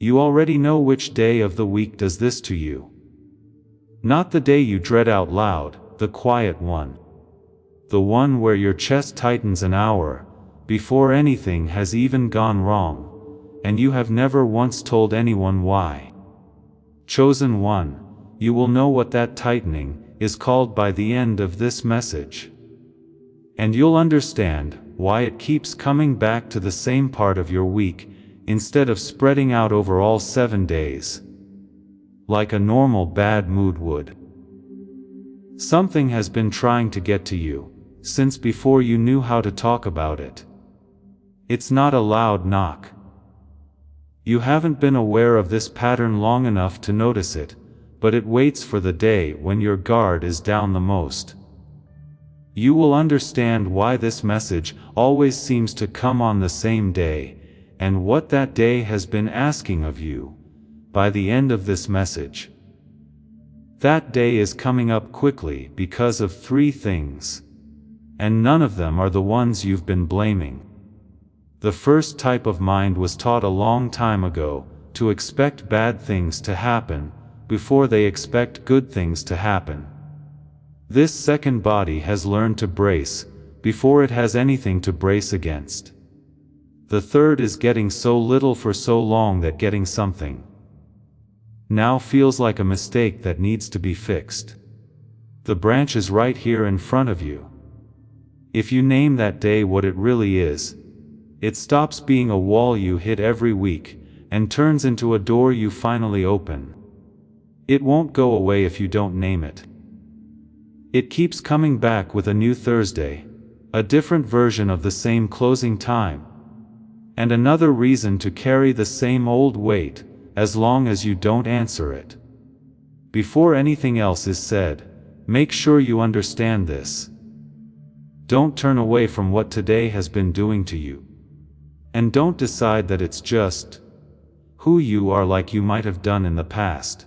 You already know which day of the week does this to you. Not the day you dread out loud, the quiet one. The one where your chest tightens an hour before anything has even gone wrong, and you have never once told anyone why. Chosen one, you will know what that tightening is called by the end of this message. And you'll understand why it keeps coming back to the same part of your week, instead of spreading out over all 7 days, like a normal bad mood would. Something has been trying to get to you since before you knew how to talk about it. It's not a loud knock. You haven't been aware of this pattern long enough to notice it, but it waits for the day when your guard is down the most. You will understand why this message always seems to come on the same day, and what that day has been asking of you by the end of this message. That day is coming up quickly because of 3 things, and none of them are the ones you've been blaming. The first type of mind was taught a long time ago to expect bad things to happen before they expect good things to happen. This second body has learned to brace before it has anything to brace against. The third is getting so little for so long that getting something now feels like a mistake that needs to be fixed. The branch is right here in front of you. If you name that day what it really is, it stops being a wall you hit every week and turns into a door you finally open. It won't go away if you don't name it. It keeps coming back with a new Thursday, a different version of the same closing time, and another reason to carry the same old weight as long as you don't answer it. Before anything else is said, make sure you understand this. Don't turn away from what today has been doing to you. And don't decide that it's just who you are like you might have done in the past.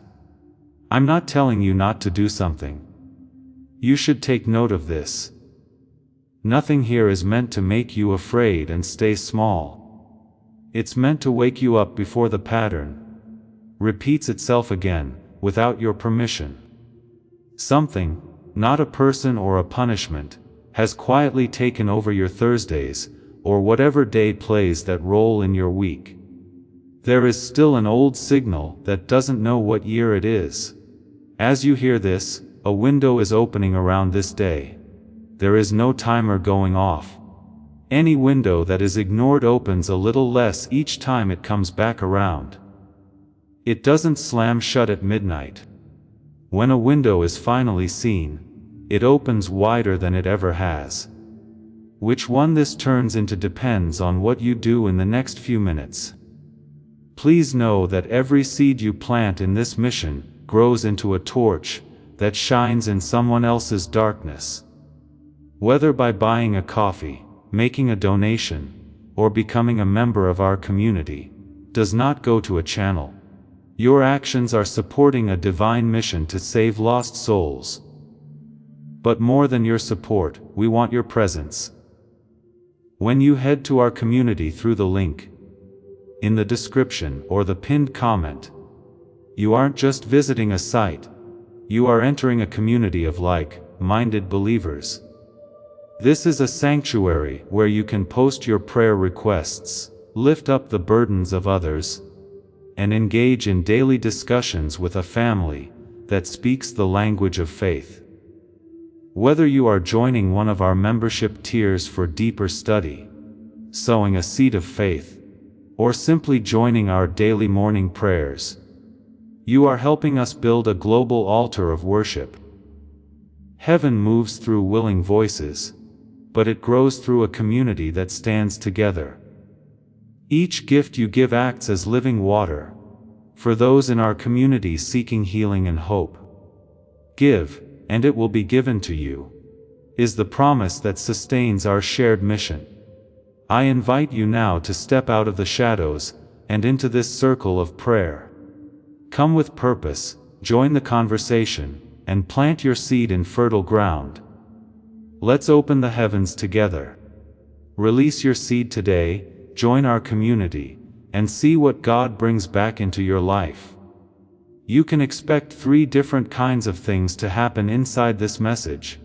I'm not telling you not to do something. You should take note of this. Nothing here is meant to make you afraid and stay small. It's meant to wake you up before the pattern repeats itself again, without your permission. Something, not a person or a punishment, has quietly taken over your Thursdays, or whatever day plays that role in your week. There is still an old signal that doesn't know what year it is. As you hear this, a window is opening around this day. There is no timer going off. Any window that is ignored opens a little less each time it comes back around. It doesn't slam shut at midnight. When a window is finally seen, it opens wider than it ever has. Which one this turns into depends on what you do in the next few minutes. Please know that every seed you plant in this mission grows into a torch that shines in someone else's darkness. Whether by buying a coffee, making a donation, or becoming a member of our community, does not go to a channel. Your actions are supporting a divine mission to save lost souls. But more than your support, we want your presence. When you head to our community through the link in the description or the pinned comment, you aren't just visiting a site, you are entering a community of like-minded believers. This is a sanctuary where you can post your prayer requests, lift up the burdens of others, and engage in daily discussions with a family that speaks the language of faith. Whether you are joining one of our membership tiers for deeper study, sowing a seed of faith, or simply joining our daily morning prayers, you are helping us build a global altar of worship. Heaven moves through willing voices, but it grows through a community that stands together. Each gift you give acts as living water for those in our community seeking healing and hope. Give, and it will be given to you, is the promise that sustains our shared mission. I invite you now to step out of the shadows and into this circle of prayer. Come with purpose, join the conversation, and plant your seed in fertile ground. Let's open the heavens together. Release your seed today, join our community, and see what God brings back into your life. You can expect 3 different kinds of things to happen inside this message.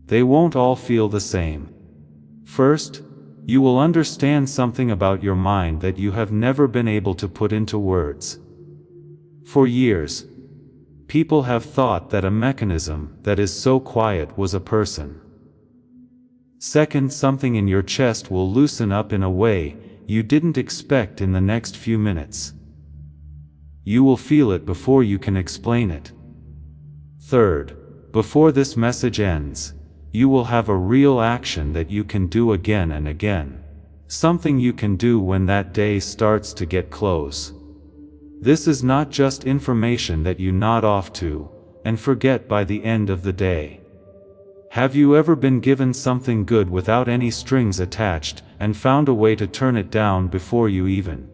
They won't all feel the same. First, you will understand something about your mind that you have never been able to put into words. For years, people have thought that a mechanism that is so quiet was a person. Second, something in your chest will loosen up in a way you didn't expect in the next few minutes. You will feel it before you can explain it. Third, before this message ends, you will have a real action that you can do again and again. Something you can do when that day starts to get close. This is not just information that you nod off to and forget by the end of the day. Have you ever been given something good without any strings attached and found a way to turn it down before you even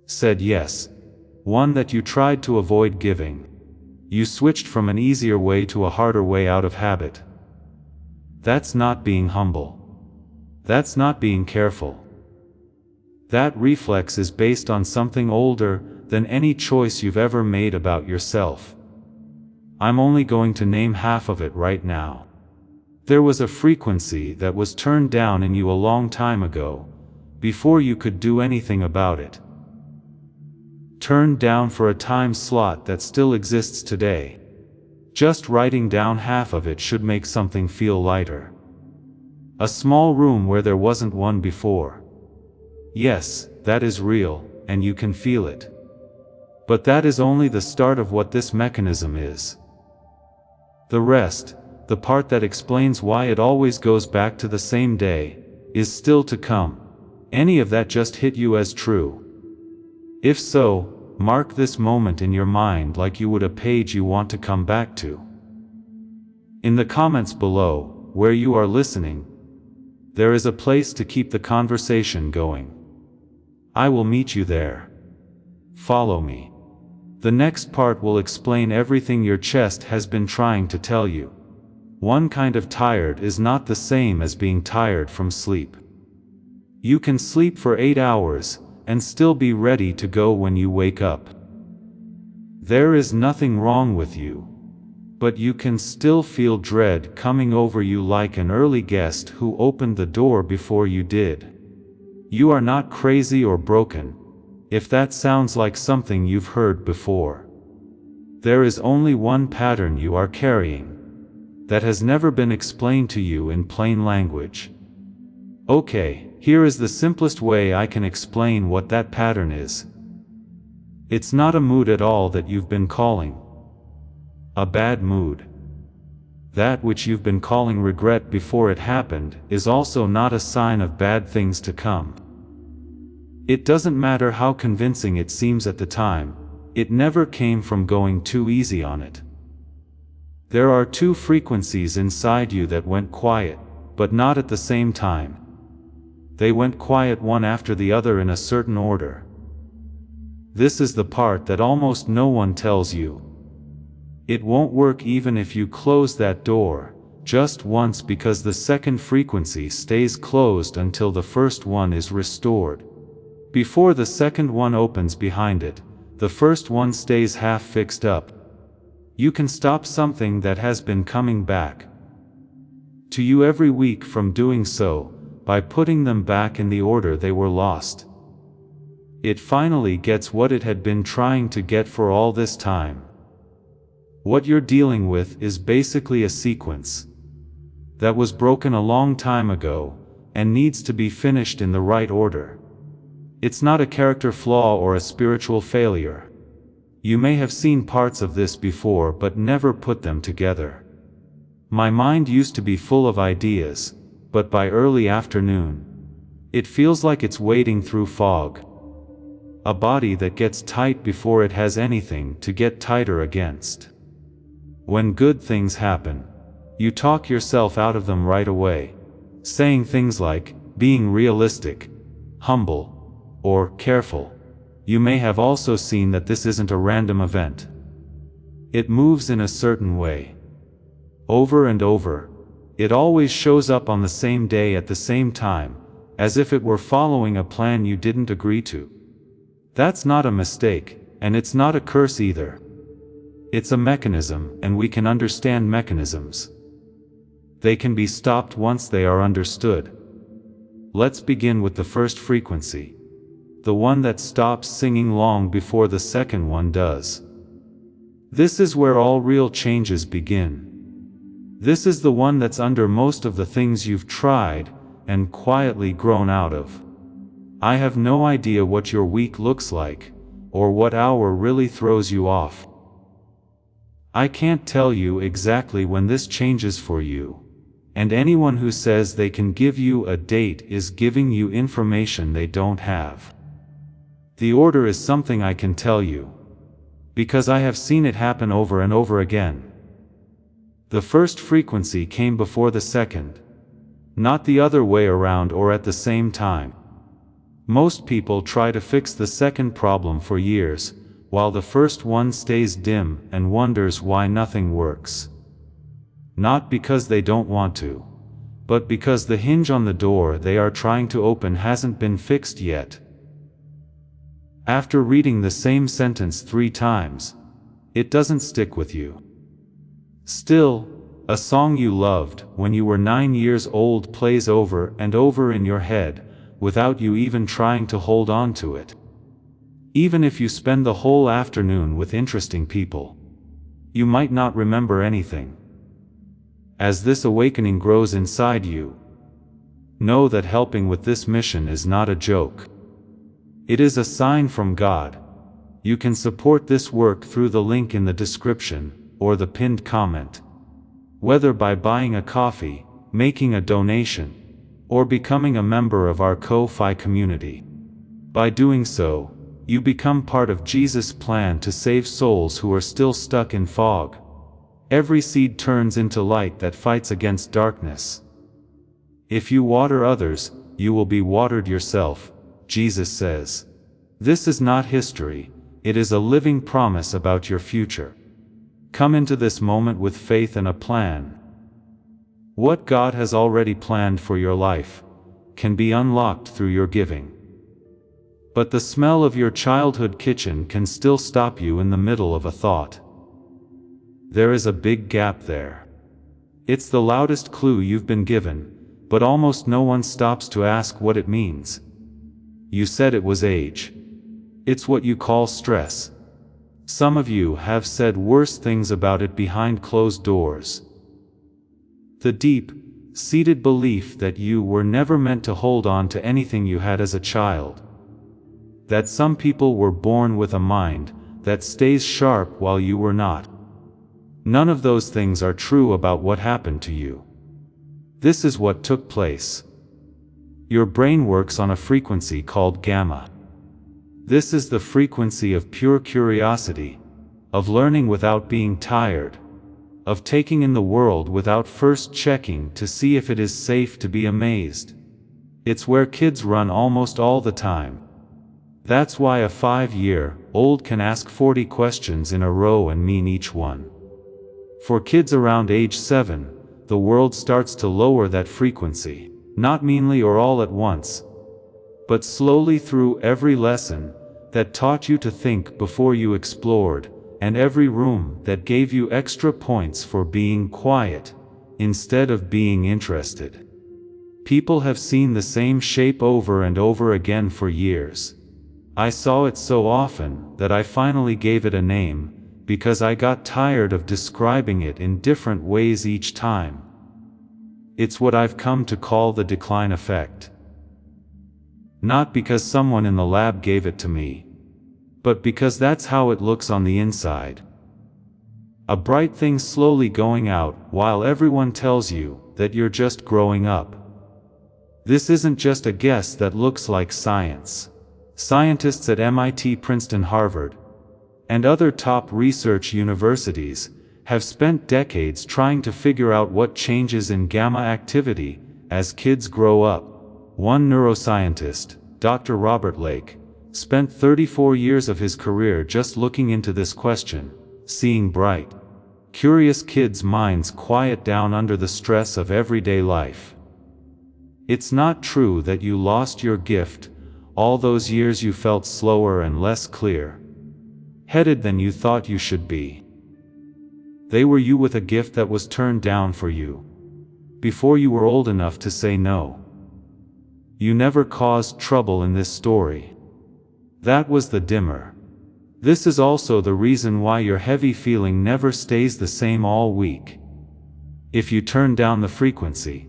said yes? One that you tried to avoid giving. You switched from an easier way to a harder way out of habit. That's not being humble. That's not being careful. That reflex is based on something older than any choice you've ever made about yourself. I'm only going to name half of it right now. There was a frequency that was turned down in you a long time ago, before you could do anything about it. Turned down for a time slot that still exists today. Just writing down half of it should make something feel lighter. A small room where there wasn't one before. Yes, that is real, and you can feel it. But that is only the start of what this mechanism is. The rest, the part that explains why it always goes back to the same day, is still to come. Any of that just hit you as true? If so, mark this moment in your mind like you would a page you want to come back to. In the comments below, where you are listening, there is a place to keep the conversation going. I will meet you there. Follow me. The next part will explain everything your chest has been trying to tell you. One kind of tired is not the same as being tired from sleep. You can sleep for 8 hours and still be ready to go when you wake up. There is nothing wrong with you, but you can still feel dread coming over you like an early guest who opened the door before you did. You are not crazy or broken, if that sounds like something you've heard before. There is only one pattern you are carrying that has never been explained to you in plain language. Okay, here is the simplest way I can explain what that pattern is. It's not a mood at all that you've been calling a bad mood. That which you've been calling regret before it happened is also not a sign of bad things to come. It doesn't matter how convincing it seems at the time, it never came from going too easy on it. There are 2 frequencies inside you that went quiet, but not at the same time. They went quiet one after the other in a certain order. This is the part that almost no one tells you. It won't work even if you close that door just once, because the second frequency stays closed until the first one is restored. Before the second one opens behind it, the first one stays half fixed up. You can stop something that has been coming back to you every week from doing so, by putting them back in the order they were lost. It finally gets what it had been trying to get for all this time. What you're dealing with is basically a sequence that was broken a long time ago, and needs to be finished in the right order. It's not a character flaw or a spiritual failure. You may have seen parts of this before but never put them together. My mind used to be full of ideas, but by early afternoon, it feels like it's wading through fog. A body that gets tight before it has anything to get tighter against. When good things happen, you talk yourself out of them right away, saying things like, being realistic, humble, or careful. You may have also seen that this isn't a random event. It moves in a certain way. Over and over. It always shows up on the same day at the same time, as if it were following a plan you didn't agree to. That's not a mistake, and it's not a curse either. It's a mechanism, and we can understand mechanisms. They can be stopped once they are understood. Let's begin with the first frequency. The one that stops singing long before the second one does. This is where all real changes begin. This is the one that's under most of the things you've tried and quietly grown out of. I have no idea what your week looks like, or what hour really throws you off. I can't tell you exactly when this changes for you, and anyone who says they can give you a date is giving you information they don't have. The order is something I can tell you, because I have seen it happen over and over again. The first frequency came before the second, not the other way around or at the same time. Most people try to fix the second problem for years, while the first one stays dim and wonders why nothing works. Not because they don't want to, but because the hinge on the door they are trying to open hasn't been fixed yet. After reading the same sentence 3 times, it doesn't stick with you. Still, a song you loved when you were 9 years old plays over and over in your head, without you even trying to hold on to it. Even if you spend the whole afternoon with interesting people, you might not remember anything. As this awakening grows inside you, know that helping with this mission is not a joke. It is a sign from God. You can support this work through the link in the description, or the pinned comment. Whether by buying a coffee, making a donation, or becoming a member of our Ko-Fi community. By doing so, you become part of Jesus' plan to save souls who are still stuck in fog. Every seed turns into light that fights against darkness. If you water others, you will be watered yourself, Jesus says. This is not history, it is a living promise about your future. Come into this moment with faith and a plan. What God has already planned for your life can be unlocked through your giving. But the smell of your childhood kitchen can still stop you in the middle of a thought. There is a big gap there. It's the loudest clue you've been given, but almost no one stops to ask what it means. You said it was age. It's what you call stress. Some of you have said worse things about it behind closed doors. The deep-seated belief that you were never meant to hold on to anything you had as a child. That some people were born with a mind that stays sharp while you were not. None of those things are true about what happened to you. This is what took place. Your brain works on a frequency called gamma. This is the frequency of pure curiosity, of learning without being tired, of taking in the world without first checking to see if it is safe to be amazed. It's where kids run almost all the time. That's why a 5-year-old can ask 40 questions in a row and mean each one. For kids around age 7, the world starts to lower that frequency, not meanly or all at once, but slowly through every lesson that taught you to think before you explored, and every room that gave you extra points for being quiet, instead of being interested. People have seen the same shape over and over again for years. I saw it so often that I finally gave it a name, because I got tired of describing it in different ways each time. It's what I've come to call the decline effect. Not because someone in the lab gave it to me, but because that's how it looks on the inside. A bright thing slowly going out while everyone tells you that you're just growing up. This isn't just a guess that looks like science. Scientists at MIT, Princeton, Harvard, and other top research universities have spent decades trying to figure out what changes in gamma activity as kids grow up. One neuroscientist, Dr. Robert Lake, spent 34 years of his career just looking into this question, seeing bright, curious kids' minds quiet down under the stress of everyday life. It's not true that you lost your gift. All those years you felt slower and less clear-headed than you thought you should be. They were you with a gift that was turned down for you, before you were old enough to say no. You never caused trouble in this story. That was the dimmer. This is also the reason why your heavy feeling never stays the same all week. If you turn down the frequency,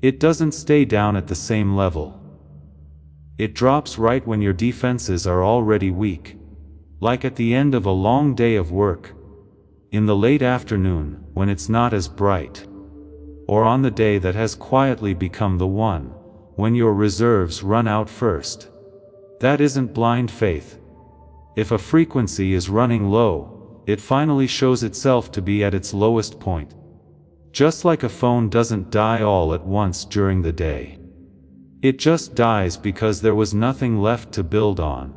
it doesn't stay down at the same level. It drops right when your defenses are already weak, like at the end of a long day of work, in the late afternoon when it's not as bright, or on the day that has quietly become the one when your reserves run out first. That isn't blind faith. If a frequency is running low, it finally shows itself to be at its lowest point. Just like a phone doesn't die all at once during the day. It just dies because there was nothing left to build on.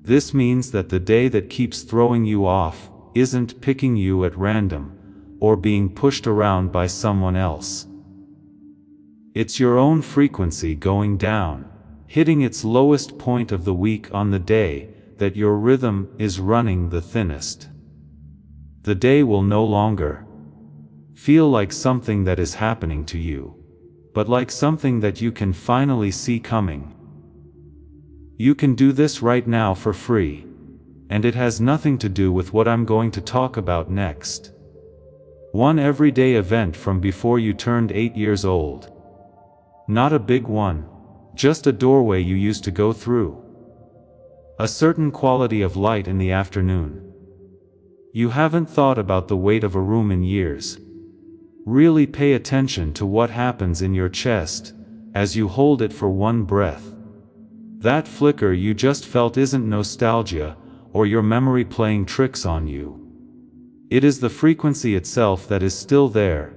This means that the day that keeps throwing you off isn't picking you at random, or being pushed around by someone else. It's your own frequency going down, hitting its lowest point of the week on the day that your rhythm is running the thinnest. The day will no longer feel like something that is happening to you, but like something that you can finally see coming. You can do this right now for free, and it has nothing to do with what I'm going to talk about next. One everyday event from before you turned 8 years old. Not a big one, just a doorway you used to go through. A certain quality of light in the afternoon. You haven't thought about the weight of a room in years. Really pay attention to what happens in your chest as you hold it for one breath. That flicker you just felt isn't nostalgia or your memory playing tricks on you. It is the frequency itself that is still there,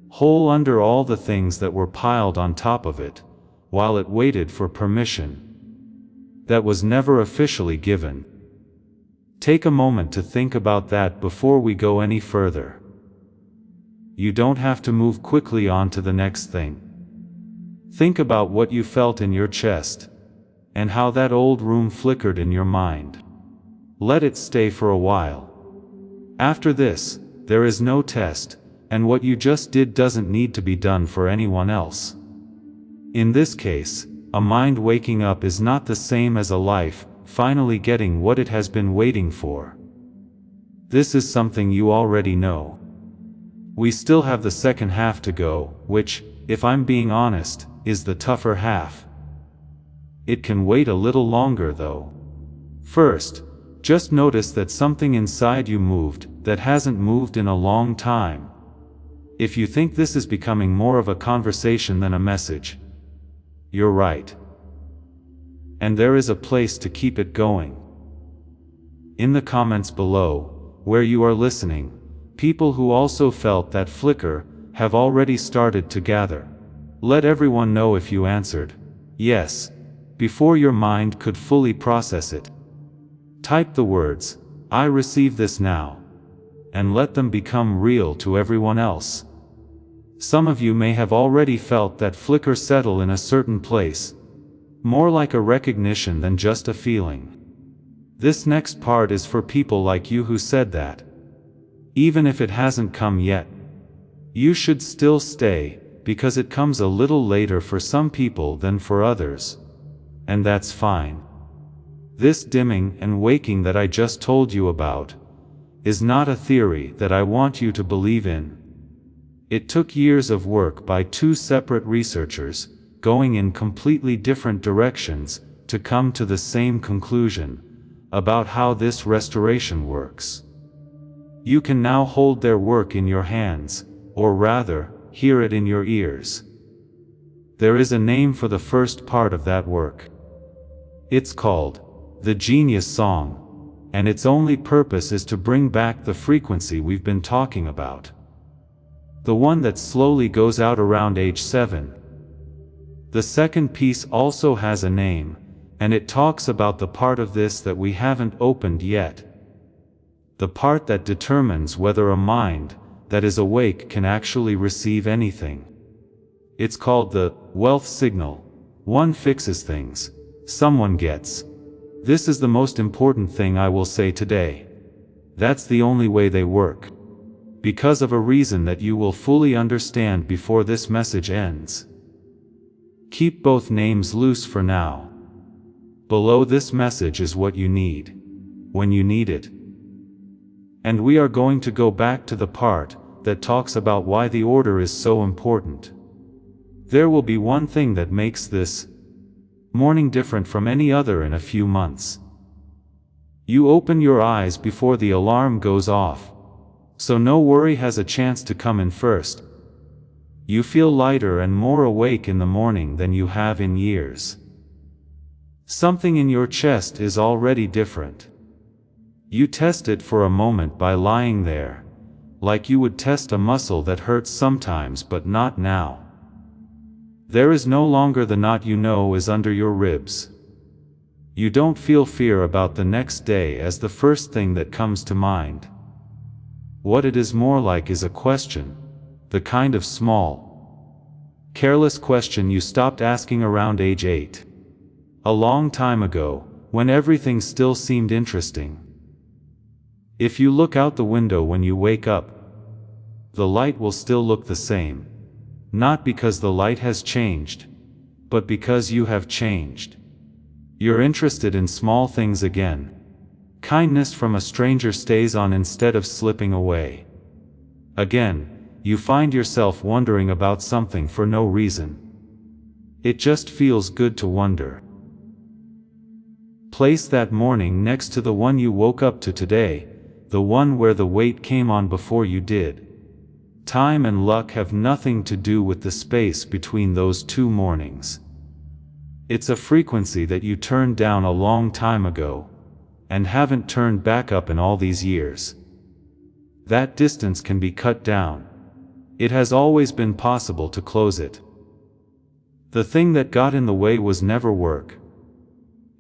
whole under all the things that were piled on top of it, while it waited for permission that was never officially given. Take a moment to think about that before we go any further. You don't have to move quickly on to the next thing. Think about what you felt in your chest, and how that old room flickered in your mind. Let it stay for a while. After this, there is no test, and what you just did doesn't need to be done for anyone else. In this case, a mind waking up is not the same as a life finally getting what it has been waiting for. This is something you already know. We still have the second half to go, which, if I'm being honest, is the tougher half. It can wait a little longer though. First, just notice that something inside you moved that hasn't moved in a long time. If you think this is becoming more of a conversation than a message, you're right. And there is a place to keep it going. In the comments below, where you are listening, people who also felt that flicker have already started to gather. Let everyone know if you answered yes before your mind could fully process it. Type the words, "I receive this now," and let them become real to everyone else. Some of you may have already felt that flicker settle in a certain place, more like a recognition than just a feeling. This next part is for people like you who said that. Even if it hasn't come yet, you should still stay, because it comes a little later for some people than for others. And that's fine. This dimming and waking that I just told you about is not a theory that I want you to believe in. It took years of work by two separate researchers, going in completely different directions, to come to the same conclusion about how this restoration works. You can now hold their work in your hands, or rather, hear it in your ears. There is a name for the first part of that work. It's called the Genius Song, and its only purpose is to bring back the frequency we've been talking about. The one that slowly goes out around age 7. The second piece also has a name, and it talks about the part of this that we haven't opened yet. The part that determines whether a mind that is awake can actually receive anything. It's called the wealth signal. One fixes things. Someone gets. This is the most important thing I will say today. That's the only way they work. Because of a reason that you will fully understand before this message ends. Keep both names loose for now. Below this message is what you need. When you need it. And we are going to go back to the part that talks about why the order is so important. There will be one thing that makes this morning different from any other in a few months. You open your eyes before the alarm goes off, so no worry has a chance to come in first. You feel lighter and more awake in the morning than you have in years. Something in your chest is already different. You test it for a moment by lying there, like you would test a muscle that hurts sometimes but not now. There is no longer the knot you know is under your ribs. You don't feel fear about the next day as the first thing that comes to mind. What it is more like is a question, the kind of small, careless question you stopped asking around age 8. A long time ago, when everything still seemed interesting. If you look out the window when you wake up, the light will still look the same. Not because the light has changed, but because you have changed. You're interested in small things again. Kindness from a stranger stays on instead of slipping away. Again, you find yourself wondering about something for no reason. It just feels good to wonder. Place that morning next to the one you woke up to today, the one where the weight came on before you did. Time and luck have nothing to do with the space between those two mornings. It's a frequency that you turned down a long time ago, and haven't turned back up in all these years. That distance can be cut down. It has always been possible to close it. The thing that got in the way was never work.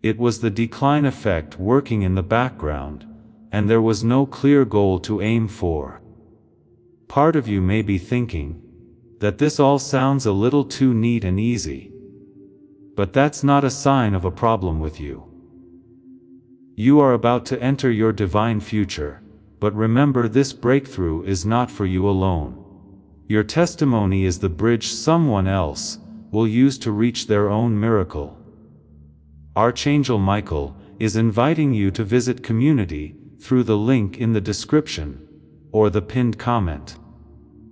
It was the decline effect working in the background, and there was no clear goal to aim for. Part of you may be thinking that this all sounds a little too neat and easy. But that's not a sign of a problem with you. You are about to enter your divine future, but remember this breakthrough is not for you alone. Your testimony is the bridge someone else will use to reach their own miracle. Archangel Michael is inviting you to visit community through the link in the description or the pinned comment.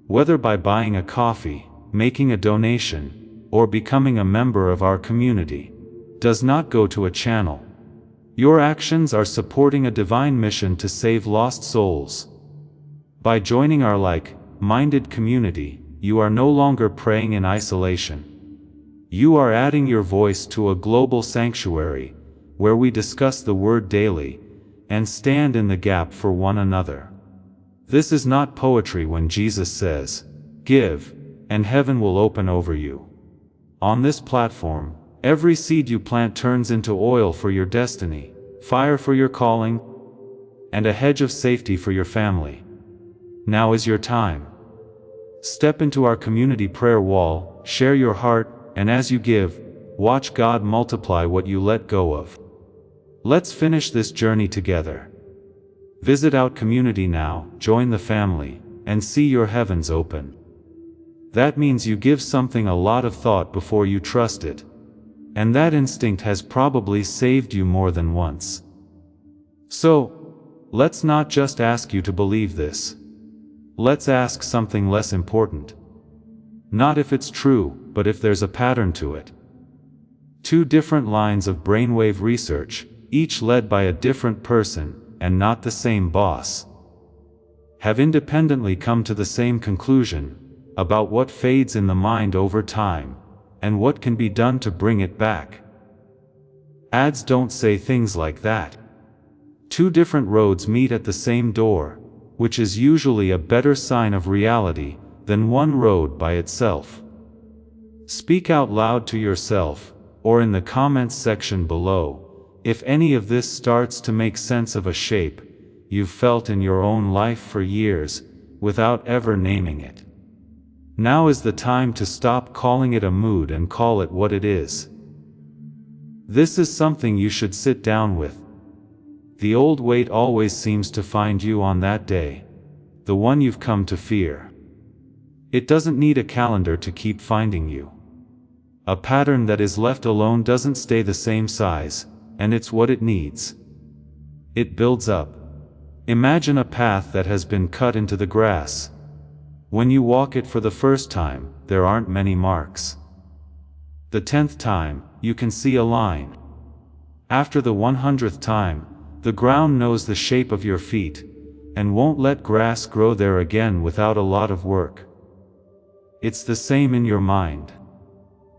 Whether by buying a coffee, making a donation, or becoming a member of our community, does not go to a channel. Your actions are supporting a divine mission to save lost souls. By joining our like-minded community, you are no longer praying in isolation. You are adding your voice to a global sanctuary, where we discuss the Word daily, and stand in the gap for one another. This is not poetry when Jesus says, "Give, and heaven will open over you." On this platform, every seed you plant turns into oil for your destiny, fire for your calling, and a hedge of safety for your family. Now is your time. Step into our community prayer wall, share your heart, and as you give, watch God multiply what you let go of. Let's finish this journey together. Visit our community now, join the family, and see your heavens open. That means you give something a lot of thought before you trust it. And that instinct has probably saved you more than once. So, let's not just ask you to believe this. Let's ask something less important. Not if it's true, but if there's a pattern to it. Two different lines of brainwave research, each led by a different person, and not the same boss, have independently come to the same conclusion about what fades in the mind over time, and what can be done to bring it back. Ads don't say things like that. Two different roads meet at the same door, which is usually a better sign of reality than one road by itself. Speak out loud to yourself, or in the comments section below, if any of this starts to make sense of a shape you've felt in your own life for years, without ever naming it. Now is the time to stop calling it a mood and call it what it is. This is something you should sit down with. The old weight always seems to find you on that day, the one you've come to fear. It doesn't need a calendar to keep finding you. A pattern that is left alone doesn't stay the same size, and it's what it needs. It builds up. Imagine a path that has been cut into the grass. When you walk it for the first time, there aren't many marks. The 10th time, you can see a line. After the 100th time, the ground knows the shape of your feet, and won't let grass grow there again without a lot of work. It's the same in your mind.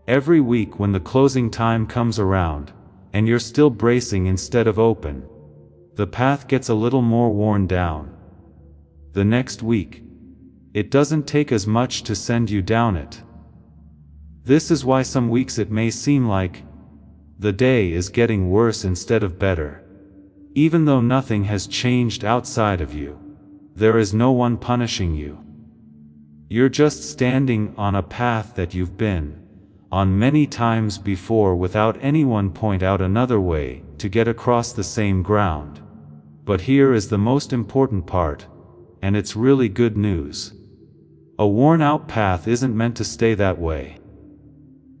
Every week when the closing time comes around, and you're still bracing instead of open, the path gets a little more worn down. The next week, it doesn't take as much to send you down it. This is why some weeks it may seem like the day is getting worse instead of better. Even though nothing has changed outside of you, there is no one punishing you. You're just standing on a path that you've been on many times before without anyone point out another way to get across the same ground. But here is the most important part, and it's really good news. A worn-out path isn't meant to stay that way.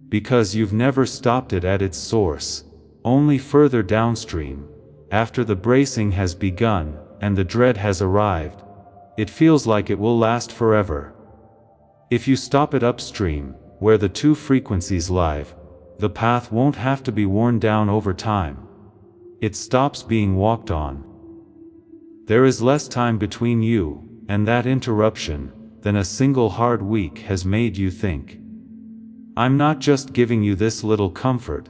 Because you've never stopped it at its source, only further downstream, after the bracing has begun and the dread has arrived, it feels like it will last forever. If you stop it upstream, where the two frequencies lie, the path won't have to be worn down over time. It stops being walked on. There is less time between you and that interruption than a single hard week has made you think. I'm not just giving you this little comfort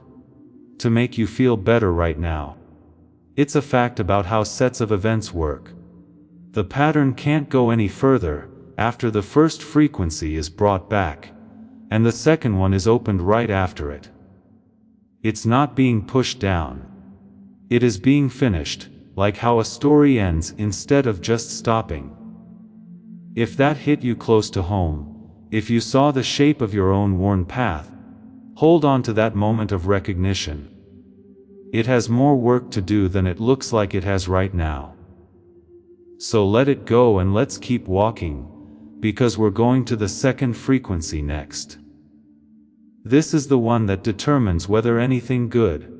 to make you feel better right now. It's a fact about how sets of events work. The pattern can't go any further after the first frequency is brought back, and the second one is opened right after it. It's not being pushed down. It is being finished, like how a story ends instead of just stopping. If that hit you close to home, if you saw the shape of your own worn path, hold on to that moment of recognition. It has more work to do than it looks like it has right now. So let it go and let's keep walking, because we're going to the second frequency next. This is the one that determines whether anything good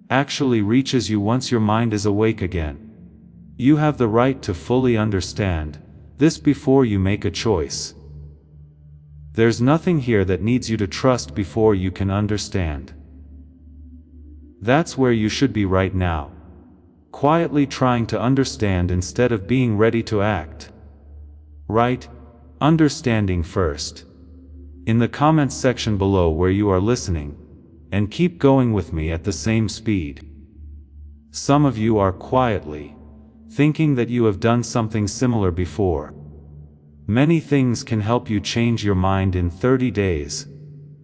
actually reaches you once your mind is awake again. You have the right to fully understand this before you make a choice. There's nothing here that needs you to trust before you can understand. That's where you should be right now. Quietly trying to understand instead of being ready to act. Right? Understanding first. In the comments section below where you are listening, and keep going with me at the same speed. Some of you are quietly thinking that you have done something similar before. Many things can help you change your mind in 30 days,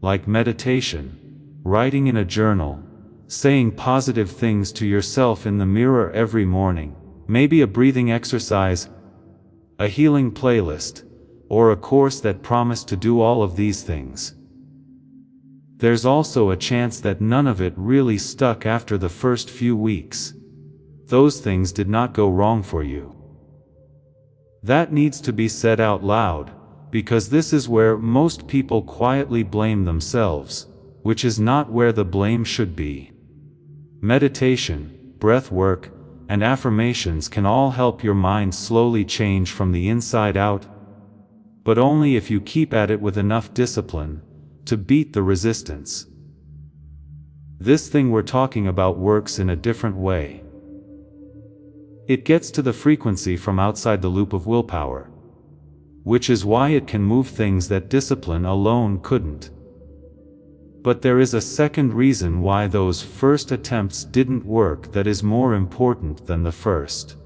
like meditation, writing in a journal, saying positive things to yourself in the mirror every morning, maybe a breathing exercise, a healing playlist, or a course that promised to do all of these things. There's also a chance that none of it really stuck after the first few weeks. Those things did not go wrong for you. That needs to be said out loud, because this is where most people quietly blame themselves, which is not where the blame should be. Meditation, breath work, and affirmations can all help your mind slowly change from the inside out, but only if you keep at it with enough discipline to beat the resistance. This thing we're talking about works in a different way. It gets to the frequency from outside the loop of willpower, which is why it can move things that discipline alone couldn't. But there is a second reason why those first attempts didn't work that is more important than the first.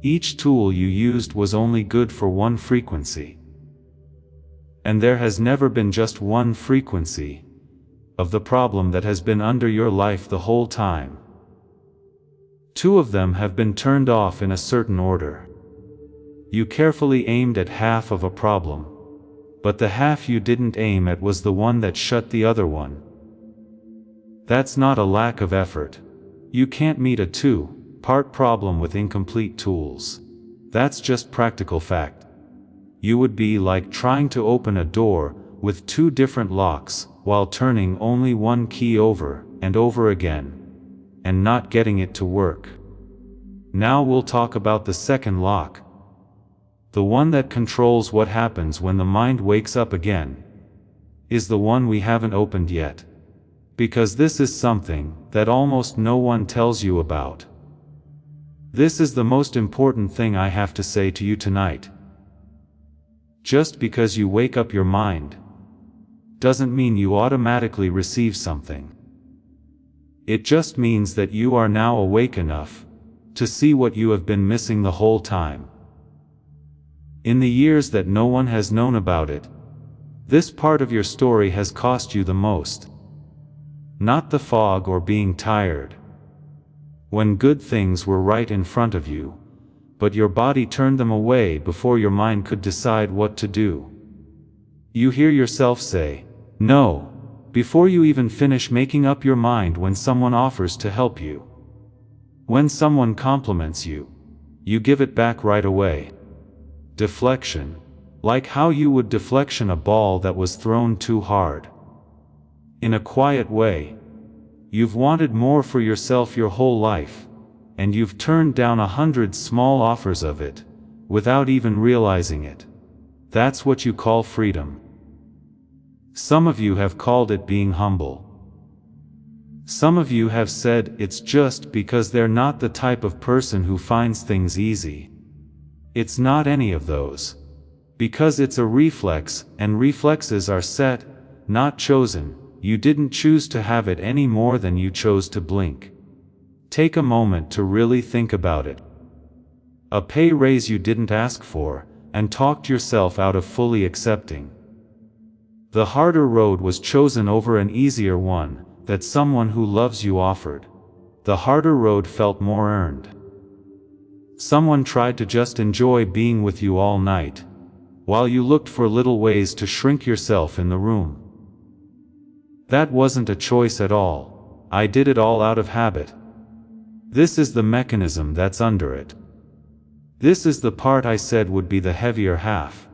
Each tool you used was only good for one frequency. And there has never been just one frequency of the problem that has been under your life the whole time. Two of them have been turned off in a certain order. You carefully aimed at half of a problem, but the half you didn't aim at was the one that shut the other one. That's not a lack of effort. You can't meet a two-part problem with incomplete tools. That's just practical fact. You would be like trying to open a door with two different locks while turning only one key over and over again, and not getting it to work. Now we'll talk about the second lock. The one that controls what happens when the mind wakes up again is the one we haven't opened yet. Because this is something that almost no one tells you about. This is the most important thing I have to say to you tonight. Just because you wake up your mind doesn't mean you automatically receive something. It just means that you are now awake enough to see what you have been missing the whole time. In the years that no one has known about it, this part of your story has cost you the most. Not the fog or being tired, when good things were right in front of you, but your body turned them away before your mind could decide what to do. You hear yourself say, "No," before you even finish making up your mind when someone offers to help you. When someone compliments you, you give it back right away. Deflection, like how you would deflection a ball that was thrown too hard. In a quiet way, you've wanted more for yourself your whole life, and you've turned down 100 small offers of it, without even realizing it. That's what you call freedom. Some of you have called it being humble. Some of you have said it's just because they're not the type of person who finds things easy. It's not any of those. Because it's a reflex, and reflexes are set, not chosen. You didn't choose to have it any more than you chose to blink. Take a moment to really think about it. A pay raise you didn't ask for, and talked yourself out of fully accepting. The harder road was chosen over an easier one that someone who loves you offered. The harder road felt more earned. Someone tried to just enjoy being with you all night, while you looked for little ways to shrink yourself in the room. That wasn't a choice at all. I did it all out of habit. This is the mechanism that's under it. This is the part I said would be the heavier half.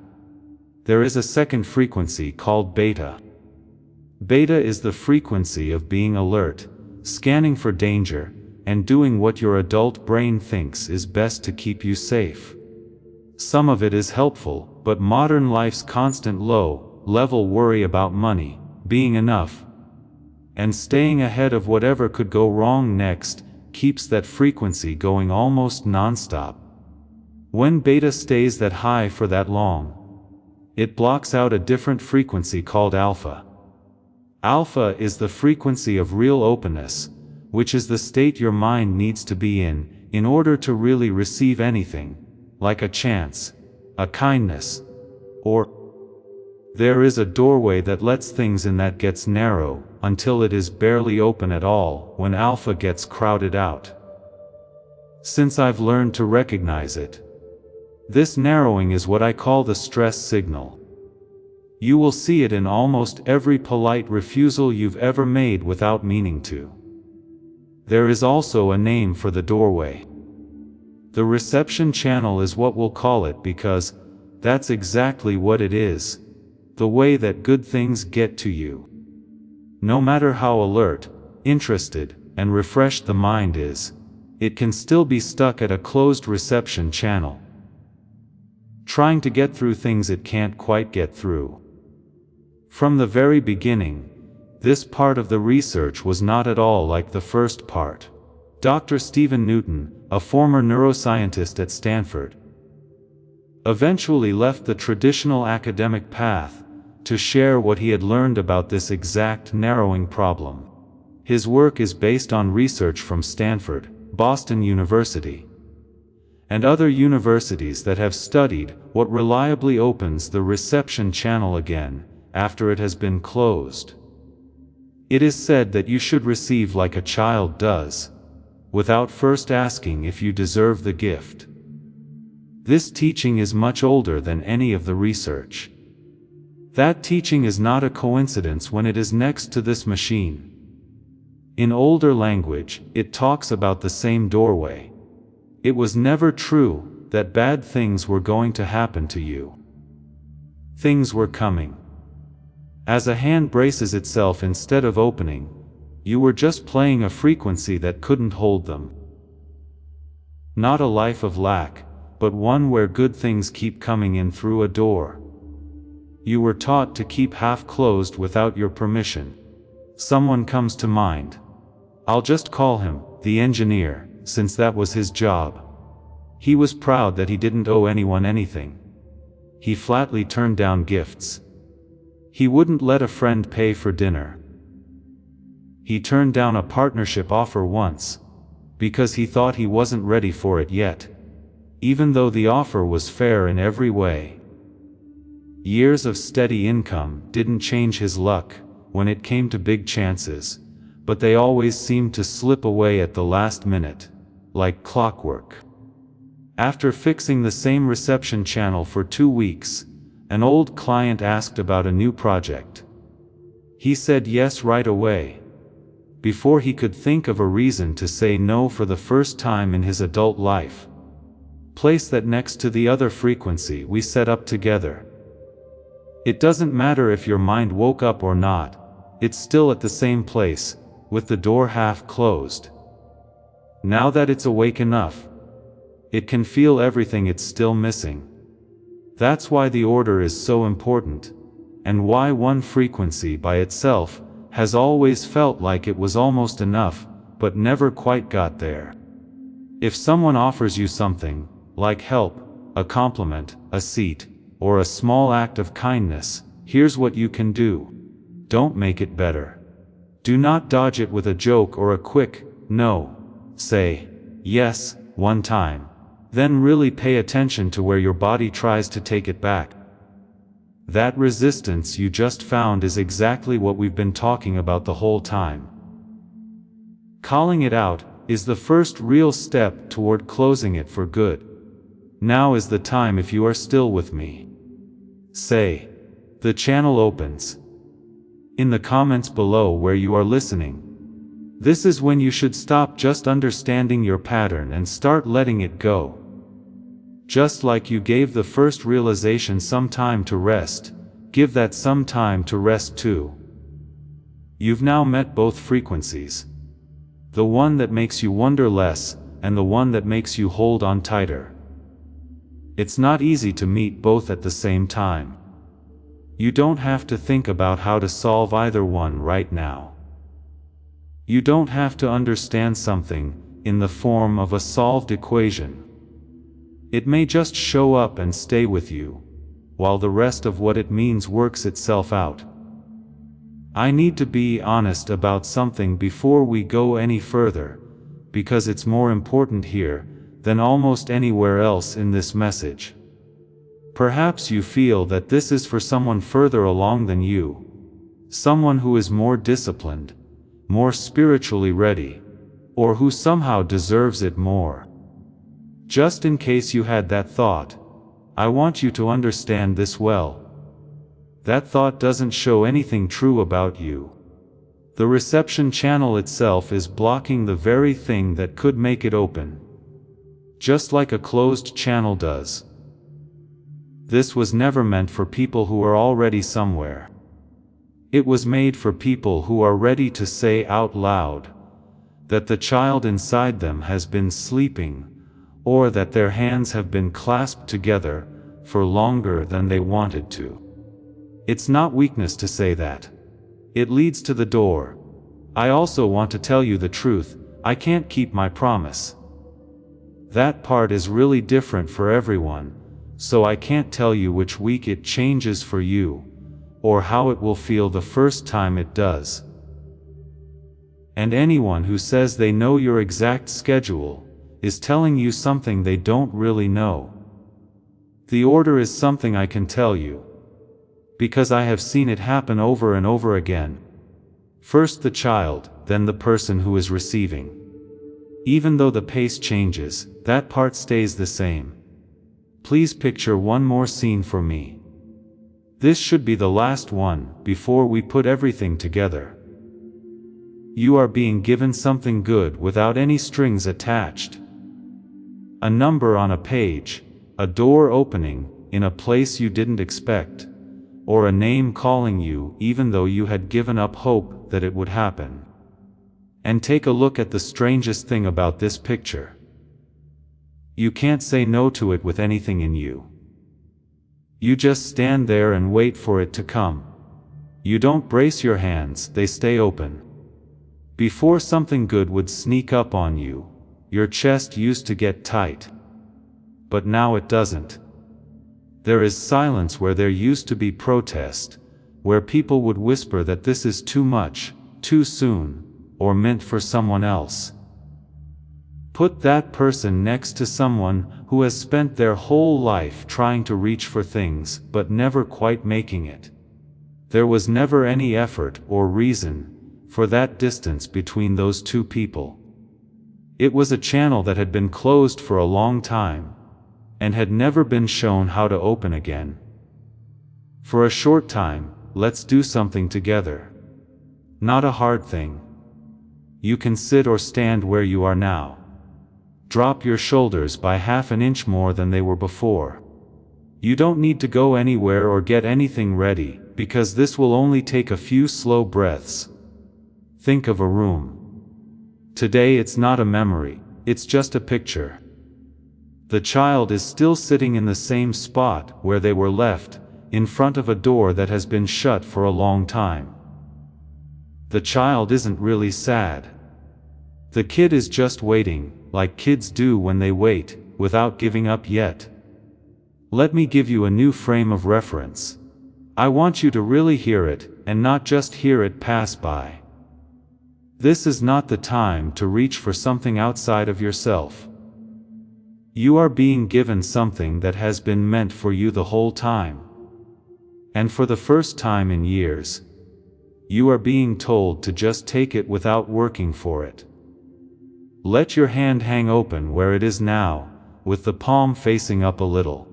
There is a second frequency called beta. Beta is the frequency of being alert, scanning for danger, and doing what your adult brain thinks is best to keep you safe. Some of it is helpful, but modern life's constant low-level worry about money, being enough, and staying ahead of whatever could go wrong next, keeps that frequency going almost non-stop. When beta stays that high for that long, it blocks out a different frequency called alpha. Alpha is the frequency of real openness, which is the state your mind needs to be in order to really receive anything, like a chance, a kindness, or there is a doorway that lets things in that gets narrow, until it is barely open at all, when alpha gets crowded out. Since I've learned to recognize it, this narrowing is what I call the stress signal. You will see it in almost every polite refusal you've ever made without meaning to. There is also a name for the doorway. The reception channel is what we'll call it because that's exactly what it is. The way that good things get to you. No matter how alert, interested, and refreshed the mind is, it can still be stuck at a closed reception channel, trying to get through things it can't quite get through. From the very beginning, this part of the research was not at all like the first part. Dr. Stephen Newton, a former neuroscientist at Stanford, eventually left the traditional academic path to share what he had learned about this exact narrowing problem. His work is based on research from Stanford, Boston University, and other universities that have studied what reliably opens the reception channel again after it has been closed. It is said that you should receive like a child does, without first asking if you deserve the gift. This teaching is much older than any of the research. That teaching is not a coincidence when it is next to this machine. In older language, it talks about the same doorway. It was never true that bad things were going to happen to you. Things were coming. As a hand braces itself instead of opening, you were just playing a frequency that couldn't hold them. Not a life of lack, but one where good things keep coming in through a door. You were taught to keep half closed without your permission. Someone comes to mind. I'll just call him the engineer, since that was his job. He was proud that he didn't owe anyone anything. He flatly turned down gifts. He wouldn't let a friend pay for dinner. He turned down a partnership offer once, because he thought he wasn't ready for it yet, even though the offer was fair in every way. Years of steady income didn't change his luck when it came to big chances, but they always seemed to slip away at the last minute, like clockwork. After fixing the same reception channel for 2 weeks, an old client asked about a new project. He said yes right away, before he could think of a reason to say no for the first time in his adult life. Place that next to the other frequency we set up together. It doesn't matter if your mind woke up or not, it's still at the same place, with the door half closed. Now that it's awake enough, it can feel everything it's still missing. That's why the order is so important, and why one frequency by itself has always felt like it was almost enough, but never quite got there. If someone offers you something, like help, a compliment, a seat, or a small act of kindness, here's what you can do. Don't make it better. Do not dodge it with a joke or a quick no. Say yes one time, then really pay attention to where your body tries to take it back. That resistance you just found is exactly what we've been talking about the whole time. Calling it out is the first real step toward closing it for good. Now is the time if you are still with me. Say, the channel opens. In the comments below where you are listening. This is when you should stop just understanding your pattern and start letting it go. Just like you gave the first realization some time to rest, give that some time to rest too. You've now met both frequencies. The one that makes you wonder less, and the one that makes you hold on tighter. It's not easy to meet both at the same time. You don't have to think about how to solve either one right now. You don't have to understand something in the form of a solved equation. It may just show up and stay with you, while the rest of what it means works itself out. I need to be honest about something before we go any further, because it's more important here than almost anywhere else in this message. Perhaps you feel that this is for someone further along than you, someone who is more disciplined, more spiritually ready, or who somehow deserves it more. Just in case you had that thought, I want you to understand this well. That thought doesn't show anything true about you. The reception channel itself is blocking the very thing that could make it open. Just like a closed channel does. This was never meant for people who are already somewhere. It was made for people who are ready to say out loud that the child inside them has been sleeping, or that their hands have been clasped together for longer than they wanted to. It's not weakness to say that. It leads to the door. I also want to tell you the truth, I can't keep my promise. That part is really different for everyone, so I can't tell you which week it changes for you, or how it will feel the first time it does. And anyone who says they know your exact schedule is telling you something they don't really know. The order is something I can tell you, because I have seen it happen over and over again. First the child, then the person who is receiving. Even though the pace changes, that part stays the same. Please picture one more scene for me. This should be the last one, before we put everything together. You are being given something good without any strings attached. A number on a page, a door opening, in a place you didn't expect, or a name calling you even though you had given up hope that it would happen. And take a look at the strangest thing about this picture. You can't say no to it with anything in you. You just stand there and wait for it to come. You don't brace your hands, they stay open. Before something good would sneak up on you, your chest used to get tight. But now it doesn't. There is silence where there used to be protest, where people would whisper that this is too much, too soon, or meant for someone else. Put that person next to someone who has spent their whole life trying to reach for things but never quite making it. There was never any effort or reason for that distance between those two people. It was a channel that had been closed for a long time, and had never been shown how to open again. For a short time, let's do something together. Not a hard thing. You can sit or stand where you are now. Drop your shoulders by half an inch more than they were before. You don't need to go anywhere or get anything ready, because this will only take a few slow breaths. Think of a room. Today it's not a memory, it's just a picture. The child is still sitting in the same spot where they were left, in front of a door that has been shut for a long time. The child isn't really sad. The kid is just waiting, like kids do when they wait, without giving up yet. Let me give you a new frame of reference. I want you to really hear it, and not just hear it pass by. This is not the time to reach for something outside of yourself. You are being given something that has been meant for you the whole time. And for the first time in years, you are being told to just take it without working for it. Let your hand hang open where it is now, with the palm facing up a little.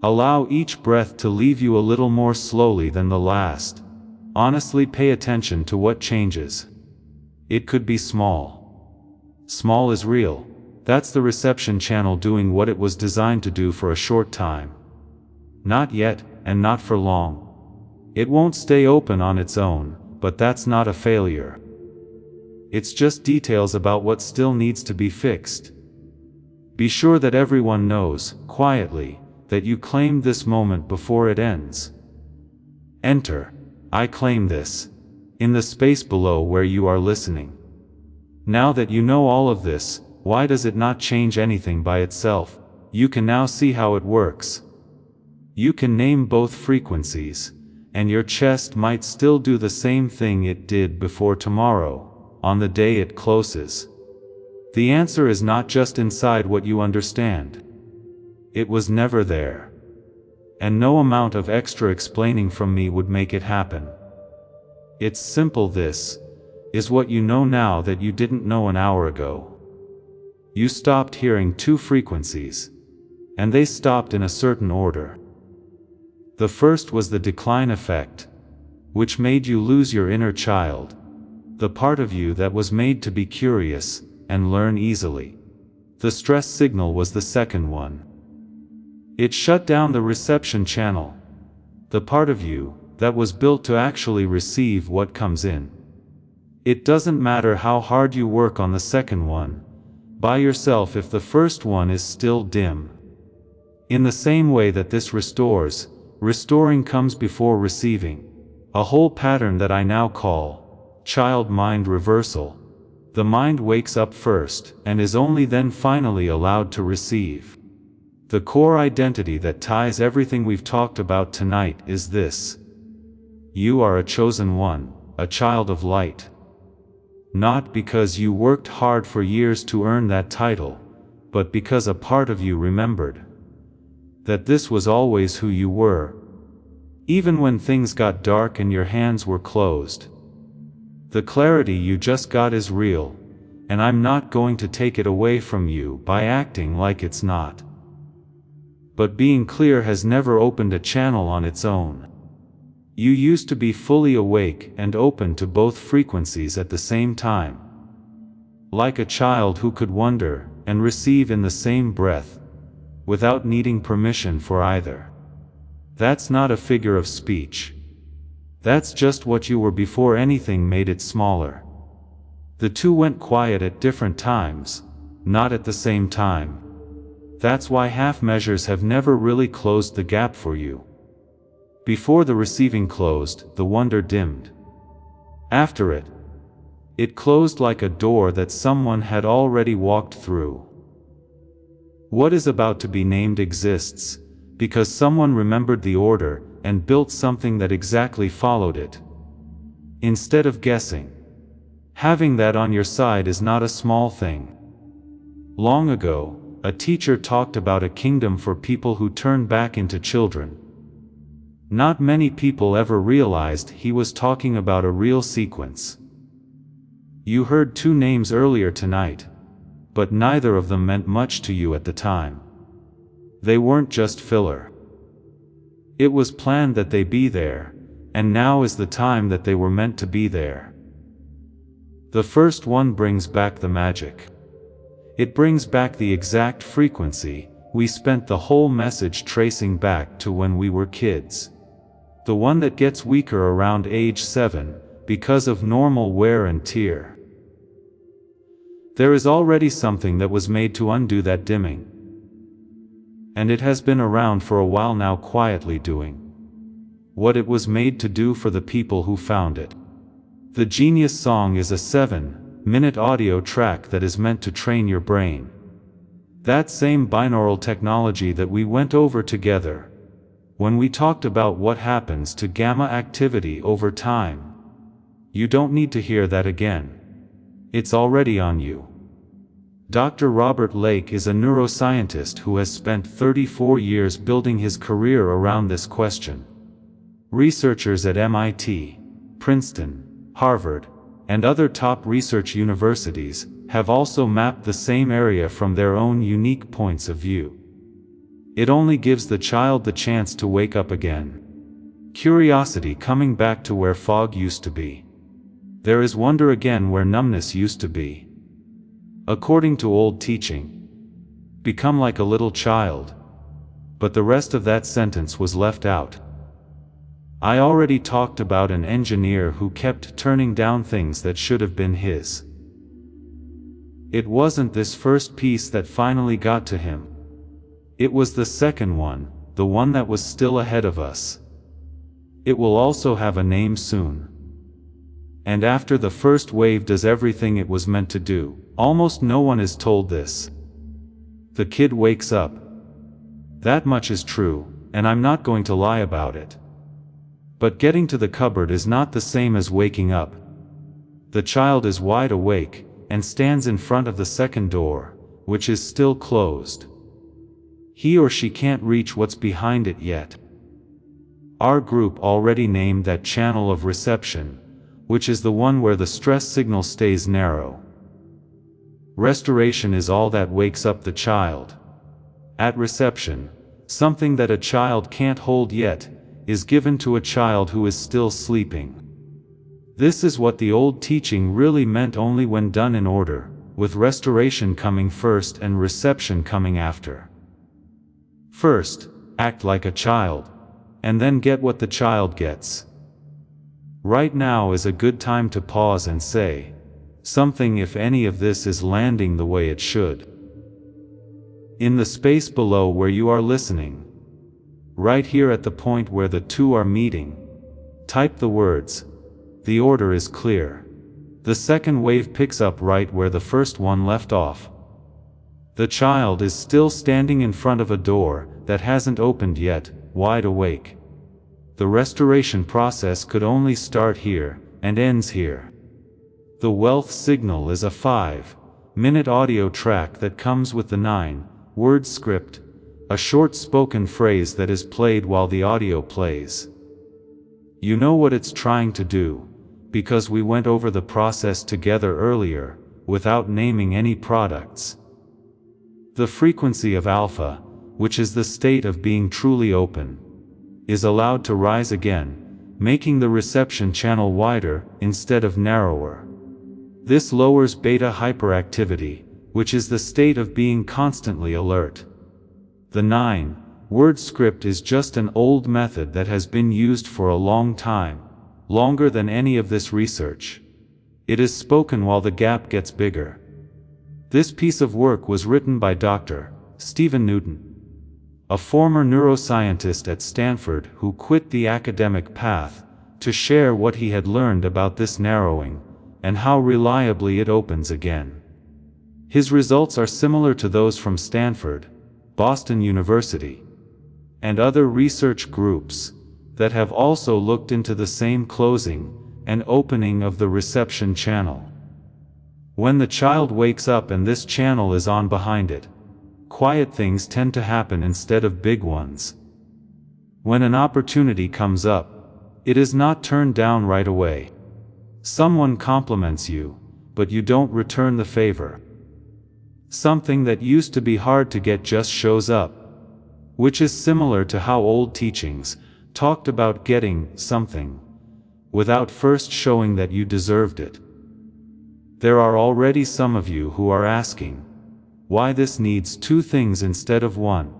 Allow each breath to leave you a little more slowly than the last. Honestly, pay attention to what changes. It could be small. Small is real. That's the reception channel doing what it was designed to do for a short time. Not yet, and not for long. It won't stay open on its own, but that's not a failure. It's just details about what still needs to be fixed. Be sure that everyone knows, quietly, that you claimed this moment before it ends. Enter, I claim this, in the space below where you are listening. Now that you know all of this, why does it not change anything by itself? You can now see how it works. You can name both frequencies, and your chest might still do the same thing it did before tomorrow, on the day it closes. The answer is not just inside what you understand. It was never there. And no amount of extra explaining from me would make it happen. It's simple. This is what you know now that you didn't know an hour ago. You stopped hearing two frequencies, and they stopped in a certain order. The first was the decline effect, which made you lose your inner child, the part of you that was made to be curious and learn easily. The stress signal was the second one. It shut down the reception channel, the part of you that was built to actually receive what comes in. It doesn't matter how hard you work on the second one, by yourself, if the first one is still dim. In the same way that this restoring comes before receiving, a whole pattern that I now call child mind reversal. The mind wakes up first, and is only then finally allowed to receive. The core identity that ties everything we've talked about tonight is this. You are a chosen one, a child of light. Not because you worked hard for years to earn that title, but because a part of you remembered that this was always who you were, even when things got dark and your hands were closed. The clarity you just got is real, and I'm not going to take it away from you by acting like it's not. but being clear has never opened a channel on its own. You used to be fully awake and open to both frequencies at the same time. Like a child who could wonder and receive in the same breath, without needing permission for either. That's not a figure of speech. That's just what you were before anything made it smaller. The two went quiet at different times, not at the same time. That's why half measures have never really closed the gap for you. Before the receiving closed, the wonder dimmed. After it, it closed like a door that someone had already walked through. What is about to be named exists, because someone remembered the order and built something that exactly followed it. Instead of guessing. Having that on your side is not a small thing. Long ago, a teacher talked about a kingdom for people who turn back into children. Not many people ever realized he was talking about a real sequence. You heard two names earlier tonight, but neither of them meant much to you at the time. They weren't just filler. It was planned that they be there, and now is the time that they were meant to be there. The first one brings back the magic. It brings back the exact frequency we spent the whole message tracing back to when we were kids. The one that gets weaker around age 7, because of normal wear and tear. There is already something that was made to undo that dimming. And it has been around for a while now, quietly doing what it was made to do for the people who found it. The Genius Song is a 7-minute audio track that is meant to train your brain. That same binaural technology that we went over together when we talked about what happens to gamma activity over time. You don't need to hear that again. It's already on you. Dr. Robert Lake is a neuroscientist who has spent 34 years building his career around this question. Researchers at MIT, Princeton, Harvard, and other top research universities have also mapped the same area from their own unique points of view. It only gives the child the chance to wake up again. Curiosity coming back to where fog used to be. There is wonder again where numbness used to be. According to old teaching, become like a little child. But the rest of that sentence was left out. I already talked about an engineer who kept turning down things that should have been his. It wasn't this first piece that finally got to him. It was the second one, the one that was still ahead of us. It will also have a name soon. And after the first wave does everything it was meant to do, almost no one is told this. The kid wakes up. That much is true, and I'm not going to lie about it. But getting to the cupboard is not the same as waking up. The child is wide awake, and stands in front of the second door, which is still closed. He or she can't reach what's behind it yet. Our group already named that channel of reception, which is the one where the stress signal stays narrow. Restoration is all that wakes up the child. At reception, something that a child can't hold yet, is given to a child who is still sleeping. This is what the old teaching really meant only when done in order, with restoration coming first and reception coming after. First, act like a child, and then get what the child gets. Right now is a good time to pause and say something if any of this is landing the way it should. In the space below where you are listening, right here at the point where the two are meeting, type the words. The order is clear. The second wave picks up right where the first one left off. The child is still standing in front of a door that hasn't opened yet, wide awake. The restoration process could only start here, and ends here. The wealth signal is a 5-minute audio track that comes with the 9-word script, a short spoken phrase that is played while the audio plays. You know what it's trying to do, because we went over the process together earlier, without naming any products. The frequency of alpha, which is the state of being truly open, is allowed to rise again, making the reception channel wider instead of narrower. This lowers beta hyperactivity, which is the state of being constantly alert. The 9-word script is just an old method that has been used for a long time, longer than any of this research. It is spoken while the gap gets bigger. This piece of work was written by Dr. Stephen Newton, a former neuroscientist at Stanford who quit the academic path to share what he had learned about this narrowing and how reliably it opens again. His results are similar to those from Stanford, Boston University, and other research groups that have also looked into the same closing and opening of the reception channel. When the child wakes up and this channel is on behind it, quiet things tend to happen instead of big ones. When an opportunity comes up, it is not turned down right away. Someone compliments you, but you don't return the favor. Something that used to be hard to get just shows up, which is similar to how old teachings talked about getting something without first showing that you deserved it. There are already some of you who are asking why this needs 2 things instead of 1.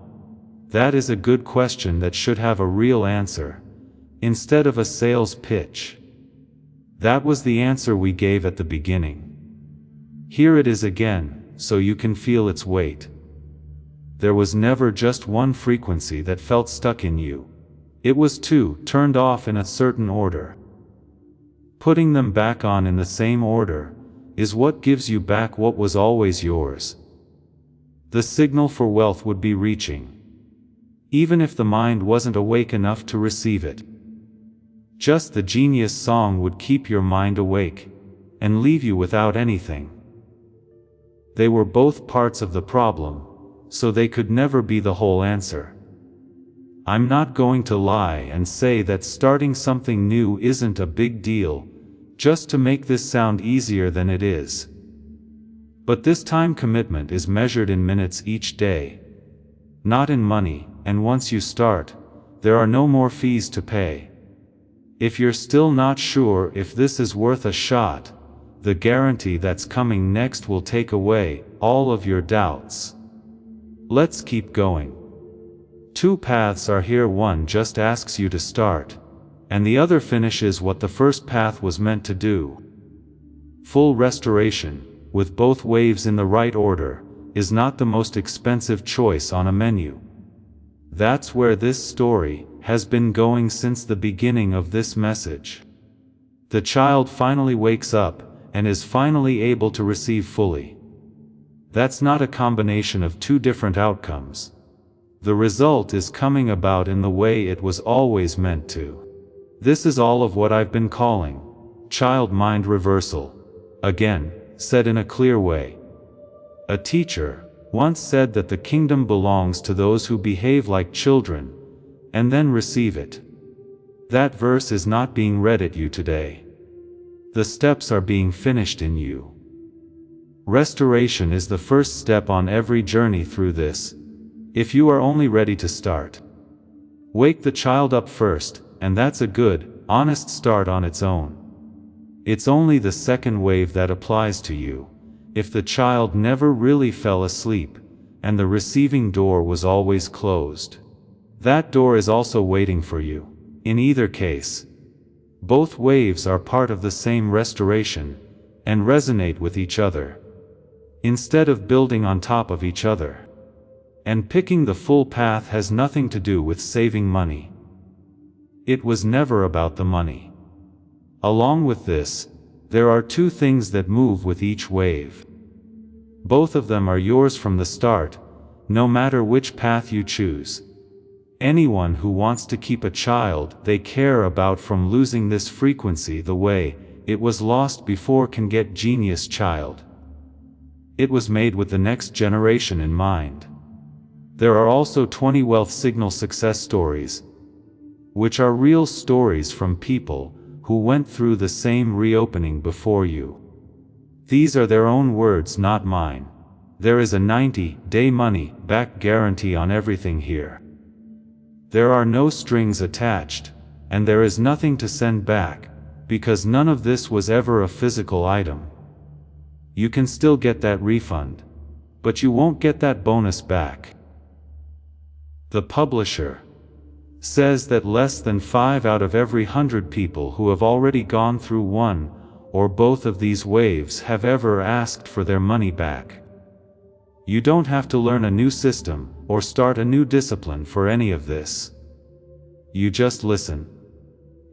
That is a good question that should have a real answer, instead of a sales pitch. That was the answer we gave at the beginning. Here it is again, so you can feel its weight. There was never just one frequency that felt stuck in you. It was 2 turned off in a certain order. Putting them back on in the same order is what gives you back what was always yours. The signal for wealth would be reaching, even if the mind wasn't awake enough to receive it. Just the genius song would keep your mind awake and leave you without anything. They were both parts of the problem, so they could never be the whole answer. I'm not going to lie and say that starting something new isn't a big deal, just to make this sound easier than it is. But this time commitment is measured in minutes each day, not in money, and once you start, there are no more fees to pay. If you're still not sure if this is worth a shot, the guarantee that's coming next will take away all of your doubts. Let's keep going. 2 paths are here. One just asks you to start, and the other finishes what the first path was meant to do. Full restoration, with both waves in the right order, is not the most expensive choice on a menu. That's where this story has been going since the beginning of this message. The child finally wakes up and is finally able to receive fully. That's not a combination of 2 different outcomes. The result is coming about in the way it was always meant to. This is all of what I've been calling child mind reversal. Again, said in a clear way. A teacher once said that the kingdom belongs to those who behave like children, and then receive it. That verse is not being read at you today. The steps are being finished in you. Restoration is the first step on every journey through this, if you are only ready to start. Wake the child up first, and that's a good, honest start on its own. It's only the second wave that applies to you, if the child never really fell asleep, and the receiving door was always closed. That door is also waiting for you. In either case, both waves are part of the same restoration, and resonate with each other, instead of building on top of each other. And picking the full path has nothing to do with saving money. It was never about the money. Along with this, there are 2 things that move with each wave. Both of them are yours from the start, no matter which path you choose. Anyone who wants to keep a child they care about from losing this frequency the way it was lost before can get genius child. It was made with the next generation in mind. There are also 20 wealth signal success stories, which are real stories from people who went through the same reopening before you. These are their own words, not mine. There is a 90-day money-back guarantee on everything here. There are no strings attached, and there is nothing to send back, because none of this was ever a physical item. You can still get that refund, but you won't get that bonus back. The publisher says that less than 5 out of every 100 people who have already gone through one or both of these waves have ever asked for their money back. You don't have to learn a new system or start a new discipline for any of this. You just listen.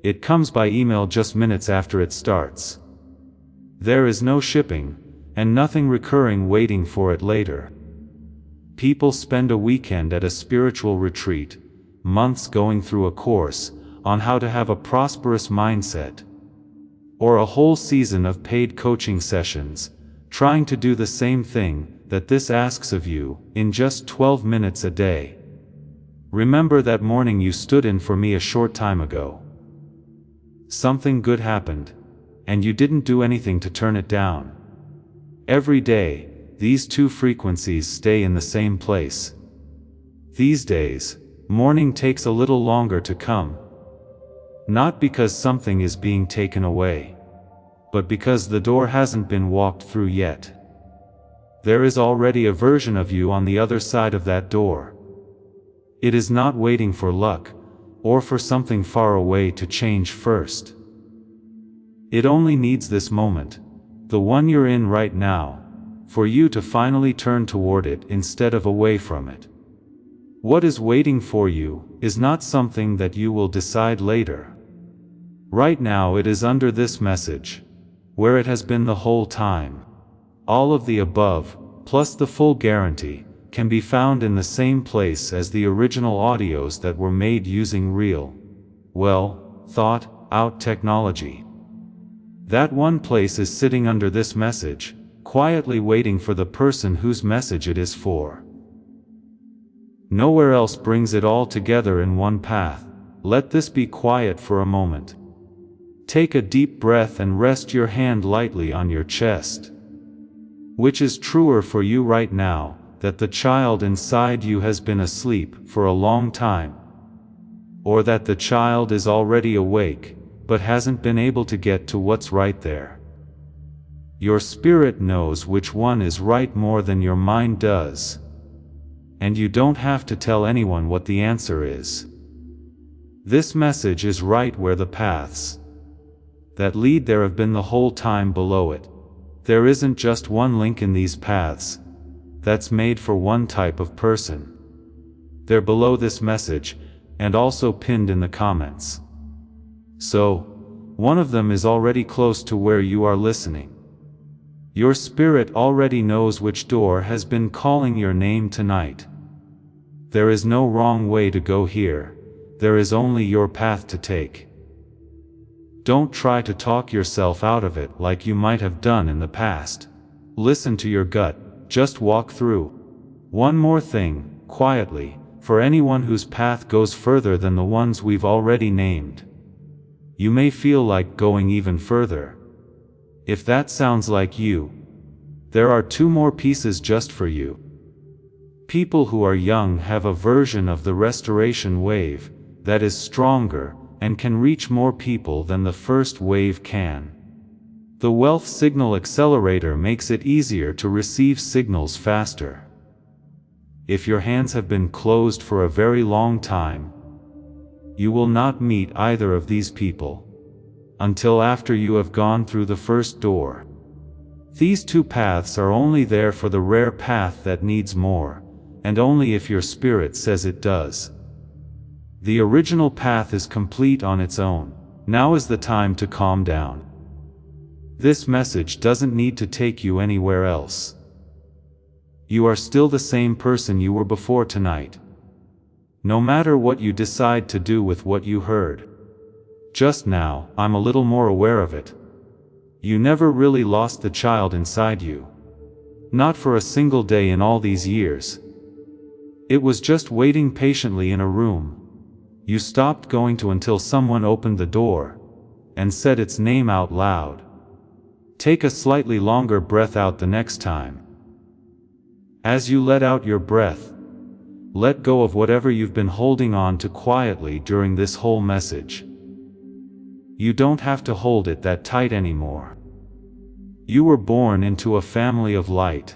It comes by email just minutes after it starts. There is no shipping, and nothing recurring waiting for it later. People spend a weekend at a spiritual retreat, months going through a course on how to have a prosperous mindset, or a whole season of paid coaching sessions, trying to do the same thing that this asks of you in just 12 minutes a day. Remember that morning you stood in for me a short time ago. Something good happened, and you didn't do anything to turn it down. Every day, these two frequencies stay in the same place. These days, morning takes a little longer to come. Not because something is being taken away, but because the door hasn't been walked through yet. There is already a version of you on the other side of that door. It is not waiting for luck, or for something far away to change first. It only needs this moment, the one you're in right now, for you to finally turn toward it instead of away from it. What is waiting for you is not something that you will decide later. Right now it is under this message, where it has been the whole time. All of the above, plus the full guarantee, can be found in the same place as the original audios that were made using real, well, thought out technology. That one place is sitting under this message, quietly waiting for the person whose message it is for. Nowhere else brings it all together in one path. Let this be quiet for a moment. Take a deep breath and rest your hand lightly on your chest. Which is truer for you right now, that the child inside you has been asleep for a long time, or that the child is already awake, but hasn't been able to get to what's right there? Your spirit knows which one is right more than your mind does. And you don't have to tell anyone what the answer is. This message is right where the paths that lead there have been the whole time below it. There isn't just one link in these paths that's made for one type of person. They're below this message, and also pinned in the comments. So, one of them is already close to where you are listening. Your spirit already knows which door has been calling your name tonight. There is no wrong way to go here, there is only your path to take. Don't try to talk yourself out of it like you might have done in the past. Listen to your gut, just walk through. One more thing, quietly, for anyone whose path goes further than the ones we've already named. You may feel like going even further. If that sounds like you, there are 2 more pieces just for you. People who are young have a version of the restoration wave that is stronger and can reach more people than the first wave can. The wealth signal accelerator makes it easier to receive signals faster. If your hands have been closed for a very long time, you will not meet either of these people until after you have gone through the first door. These 2 paths are only there for the rare path that needs more, and only if your spirit says it does. The original path is complete on its own. Now is the time to calm down. This message doesn't need to take you anywhere else. You are still the same person you were before tonight. No matter what you decide to do with what you heard. Just now, I'm a little more aware of it. You never really lost the child inside you. Not for a single day in all these years. It was just waiting patiently in a room. You stopped going to until someone opened the door and said its name out loud. Take a slightly longer breath out the next time. As you let out your breath, let go of whatever you've been holding on to quietly during this whole message. You don't have to hold it that tight anymore. You were born into a family of light,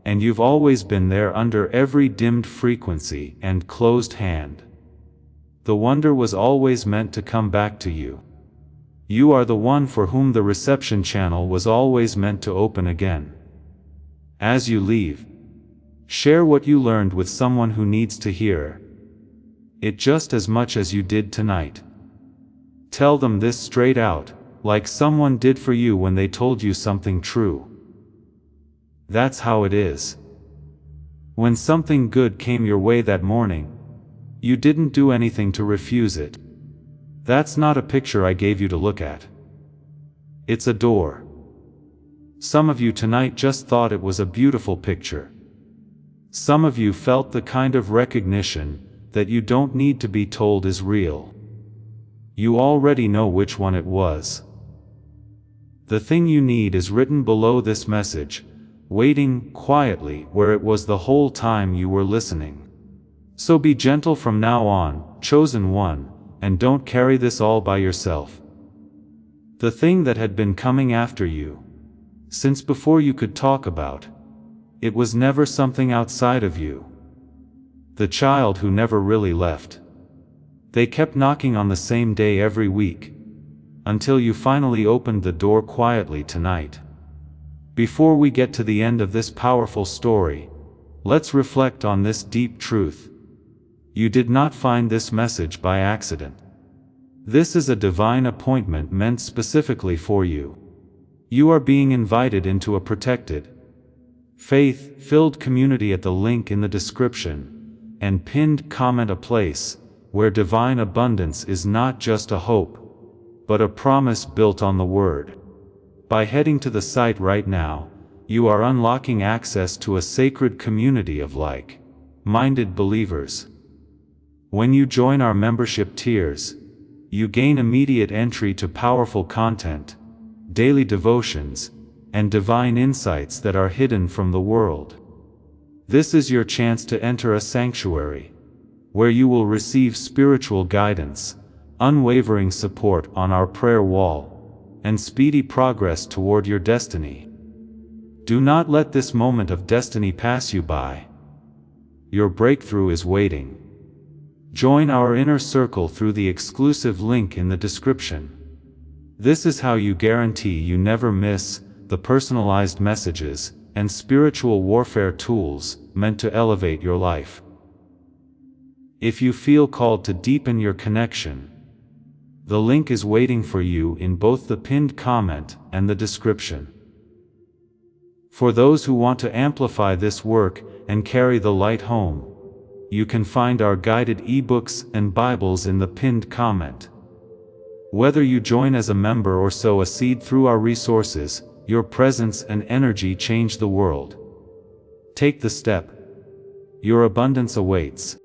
and you've always been there under every dimmed frequency and closed hand. The wonder was always meant to come back to you. You are the one for whom the reception channel was always meant to open again. As you leave, share what you learned with someone who needs to hear it just as much as you did tonight. Tell them this straight out, like someone did for you when they told you something true. That's how it is. When something good came your way that morning, you didn't do anything to refuse it. That's not a picture I gave you to look at. It's a door. Some of you tonight just thought it was a beautiful picture. Some of you felt the kind of recognition that you don't need to be told is real. You already know which one it was. The thing you need is written below this message, waiting quietly where it was the whole time you were listening. So be gentle from now on, chosen one, and don't carry this all by yourself. The thing that had been coming after you, since before you could talk about, it was never something outside of you. The child who never really left. They kept knocking on the same day every week, until you finally opened the door quietly tonight. Before we get to the end of this powerful story, let's reflect on this deep truth. You did not find this message by accident. This is a divine appointment meant specifically for you. You are being invited into a protected, faith-filled community at the link in the description, and pinned comment, a place where divine abundance is not just a hope, but a promise built on the Word. By heading to the site right now, you are unlocking access to a sacred community of like-minded believers. When you join our membership tiers, you gain immediate entry to powerful content, daily devotions, and divine insights that are hidden from the world. This is your chance to enter a sanctuary, where you will receive spiritual guidance, unwavering support on our prayer wall, and speedy progress toward your destiny. Do not let this moment of destiny pass you by. Your breakthrough is waiting. Join our inner circle through the exclusive link in the description. This is how you guarantee you never miss the personalized messages and spiritual warfare tools meant to elevate your life. If you feel called to deepen your connection, the link is waiting for you in both the pinned comment and the description. For those who want to amplify this work and carry the light home, you can find our guided ebooks and Bibles in the pinned comment. Whether you join as a member or sow a seed through our resources, your presence and energy change the world. Take the step. Your abundance awaits.